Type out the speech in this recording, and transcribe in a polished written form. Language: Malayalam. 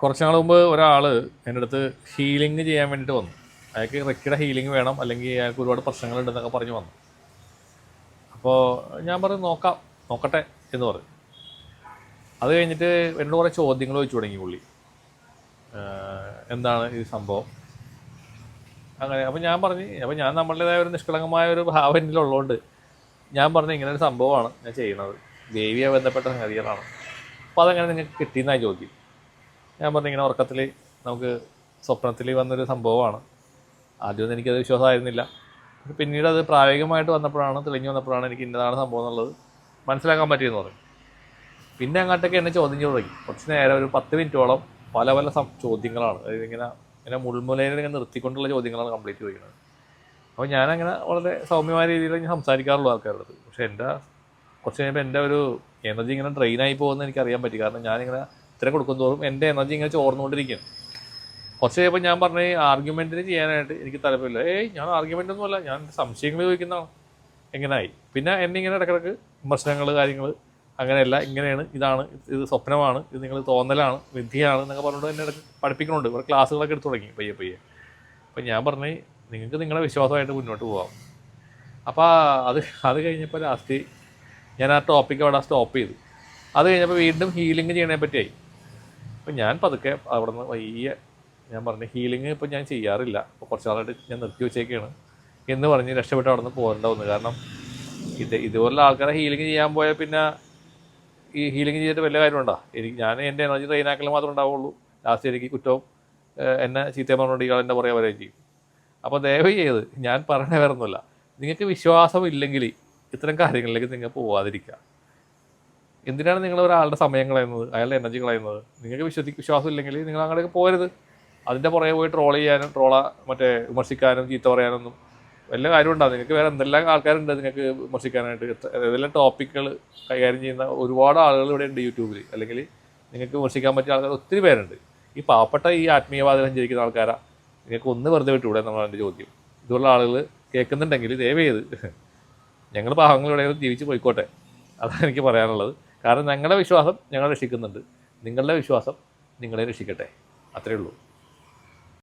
കുറച്ച് നാൾ മുമ്പ് ഒരാൾ എൻ്റെ അടുത്ത് ഹീലിംഗ് ചെയ്യാൻ വേണ്ടിയിട്ട് വന്നു. അയാൾക്ക് റെക്കിയുടെ ഹീലിംഗ് വേണം, അല്ലെങ്കിൽ അയാൾക്ക് ഒരുപാട് പ്രശ്നങ്ങളുണ്ടെന്നൊക്കെ പറഞ്ഞു വന്നു. അപ്പോൾ ഞാൻ പറഞ്ഞു നോക്കട്ടെ എന്ന് പറഞ്ഞു. അത് കഴിഞ്ഞിട്ട് എന്നോട് കുറേ ചോദ്യങ്ങൾ ചോദിച്ചു തുടങ്ങി പുള്ളി. എന്താണ് ഈ സംഭവം അങ്ങനെ. അപ്പോൾ ഞാൻ നമ്മളുടേതായ ഒരു നിഷ്കളങ്കമായ ഒരു ഭാവം എന്നിലുള്ളതുകൊണ്ട് ഞാൻ പറഞ്ഞു ഇങ്ങനെ ഒരു സംഭവമാണ് ഞാൻ ചെയ്യുന്നത്, ദേവിയെ ബന്ധപ്പെട്ട സംഗതികളാണ്. അപ്പോൾ അതെങ്ങനെ നിങ്ങൾക്ക് കിട്ടിയെന്നായി ചോദ്യം. ഞാൻ പറഞ്ഞു ഇങ്ങനെ ഉറക്കത്തിൽ നമുക്ക് സ്വപ്നത്തിൽ വന്നൊരു സംഭവമാണ്. ആദ്യമൊന്നും എനിക്കത് വിശ്വാസമായിരുന്നില്ല. പിന്നീട് അത് പ്രായോഗികമായിട്ട് വന്നപ്പോഴാണ്, തെളിഞ്ഞു വന്നപ്പോഴാണ് എനിക്ക് ഇന്നതാണ് സംഭവം എന്നുള്ളത് മനസ്സിലാക്കാൻ പറ്റിയെന്ന് പറഞ്ഞു. പിന്നെ അങ്ങോട്ടൊക്കെ എന്നെ ചോദ്യം തുടങ്ങി. കുറച്ച് നേരം ഒരു 10 മിനിറ്റോളം പല ചോദ്യങ്ങളാണ്. അതായത് ഇങ്ങനെ മുൾമുലയിൽ ഇങ്ങനെ നിർത്തിക്കൊണ്ടുള്ള ചോദ്യങ്ങളാണ് കംപ്ലീറ്റ് ചോദിക്കുന്നത്. അപ്പോൾ ഞാനങ്ങനെ വളരെ സൗമ്യമായ രീതിയിൽ ഞാൻ സംസാരിക്കാറുള്ളൂ ആൾക്കാരുടെ അടുത്ത്. പക്ഷേ കുറച്ച് കഴിയുമ്പോൾ എൻ്റെ ഒരു എനർജി ഇങ്ങനെ ഡ്രെയിനായി പോകുമെന്ന് എനിക്കറിയാൻ പറ്റി. കാരണം ഞാനിങ്ങനെ ഇത്രയും കൊടുക്കും തോറും എൻ്റെ എനർജി ഇങ്ങനെ ചോർന്നുകൊണ്ടിരിക്കുകയാണ്. കുറച്ച് കഴിയുമ്പോൾ ഞാൻ പറഞ്ഞ ആർഗ്യുമെൻറ്റിന് ചെയ്യാനായിട്ട് എനിക്ക് താല്പര്യമില്ല. ഞാൻ ആർഗ്യുമെൻ്റ് ഒന്നുമല്ല, ഞാൻ സംശയങ്ങൾ ചോദിക്കുന്നതാണ്. എങ്ങനെയായി പിന്നെ എന്നെ ഇങ്ങനെ ഇടയ്ക്കിടയ്ക്ക് വിമർശനങ്ങൾ കാര്യങ്ങൾ അങ്ങനെയല്ല, ഇങ്ങനെയാണ്, ഇത് സ്വപ്നമാണ്, ഇത് നിങ്ങൾ തോന്നലാണ്, വിധിയാണ് എന്നൊക്കെ പറഞ്ഞുകൊണ്ട് എന്നെ ഇടയ്ക്ക് പഠിപ്പിക്കുന്നുണ്ട്. ഇവിടെ ക്ലാസ്സുകളൊക്കെ എടുത്തു തുടങ്ങി പയ്യെ. അപ്പം ഞാൻ പറഞ്ഞു നിങ്ങൾക്ക് നിങ്ങളുടെ വിശ്വാസമായിട്ട് മുന്നോട്ട് പോകാം. അപ്പോൾ അത് കഴിഞ്ഞപ്പോൾ ലാസ്റ്റ് ഞാൻ ആ ടോപ്പിക്ക് അവിടെ സ്റ്റോപ്പ് ചെയ്തു. അത് കഴിഞ്ഞപ്പോൾ വീണ്ടും ഹീലിംഗ് ചെയ്യണേ പറ്റിയായി. അപ്പം ഞാൻ പതുക്കെ അവിടെ നിന്ന് ഞാൻ പറഞ്ഞു ഹീലിംഗ് ഇപ്പോൾ ഞാൻ ചെയ്യാറില്ല, അപ്പോൾ കുറച്ച് നാളായിട്ട് ഞാൻ നിർത്തി വെച്ചേക്കാണ് എന്ന് പറഞ്ഞ് രക്ഷപ്പെട്ട് അവിടെ നിന്ന് പോകേണ്ട വന്നു. കാരണം ഇതുപോലുള്ള ആൾക്കാരെ ഹീലിംഗ് ചെയ്യാൻ പോയാൽ പിന്നെ ഈ ഹീലിംഗ് ചെയ്തിട്ട് വലിയ കാര്യമുണ്ടോ? ഞാൻ എൻ്റെ എനർജി ട്രെയിനാക്കൽ മാത്രമേ ഉണ്ടാവുള്ളൂ. ലാസ്റ്റ് എനിക്ക് കുറ്റവും എന്നെ ചീത്ത പറഞ്ഞുകൊണ്ട് ഇയാൾ എൻ്റെ പുറകെ വരികയും ചെയ്യും. അപ്പോൾ ദയവ് ചെയ്ത് ഞാൻ പറയണ വേറൊന്നുമില്ല, നിങ്ങൾക്ക് വിശ്വാസം ഇല്ലെങ്കിൽ ഇത്തരം കാര്യങ്ങളിലേക്ക് നിങ്ങൾ പോവാതിരിക്കുക. എന്തിനാണ് നിങ്ങൾ ഒരാളുടെ സമയം കളയുന്നത്, അയാളുടെ എനർജി കളയുന്നത്? നിങ്ങൾക്ക് വിശ്വാസം ഇല്ലെങ്കിൽ നിങ്ങൾ അങ്ങോട്ടേക്ക് പോകരുത്. അതിൻ്റെ പുറകെ പോയി ട്രോൾ ചെയ്യാനും വിമർശിക്കാനും ചീത്ത പറയാനൊന്നും വല്ല കാര്യമുണ്ടാകും. നിങ്ങൾക്ക് വേറെ എന്തെല്ലാം ആൾക്കാരുണ്ട് നിങ്ങൾക്ക് വിമർശിക്കാനായിട്ട്. ഏതെല്ലാം ടോപ്പിക്കുകൾ കൈകാര്യം ചെയ്യുന്ന ഒരുപാട് ആളുകൾ ഇവിടെ ഉണ്ട് യൂട്യൂബിൽ. അല്ലെങ്കിൽ നിങ്ങൾക്ക് വിമർശിക്കാൻ പറ്റിയ ആൾക്കാർ ഒത്തിരി പേരുണ്ട്. ഈ പാവപ്പെട്ട ഈ ആത്മീയവാദം സഞ്ചരിക്കുന്ന ആൾക്കാരാ നിങ്ങൾക്ക് ഒന്ന് വെറുതെ വിട്ടുകൂടെ എന്നാണ് എൻ്റെ ചോദ്യം. ഇതുള്ള ആളുകൾ കേൾക്കുന്നുണ്ടെങ്കിൽ ദയവ് ചെയ്ത് ഞങ്ങൾ പാവങ്ങളിവിടെ ജീവിച്ച് പോയിക്കോട്ടെ, അതാണ് എനിക്ക് പറയാനുള്ളത്. കാരണം ഞങ്ങളുടെ വിശ്വാസം ഞങ്ങളെ രക്ഷിക്കുന്നുണ്ട്, നിങ്ങളുടെ വിശ്വാസം നിങ്ങളെ രക്ഷിക്കട്ടെ, അത്രയേ ഉള്ളൂ.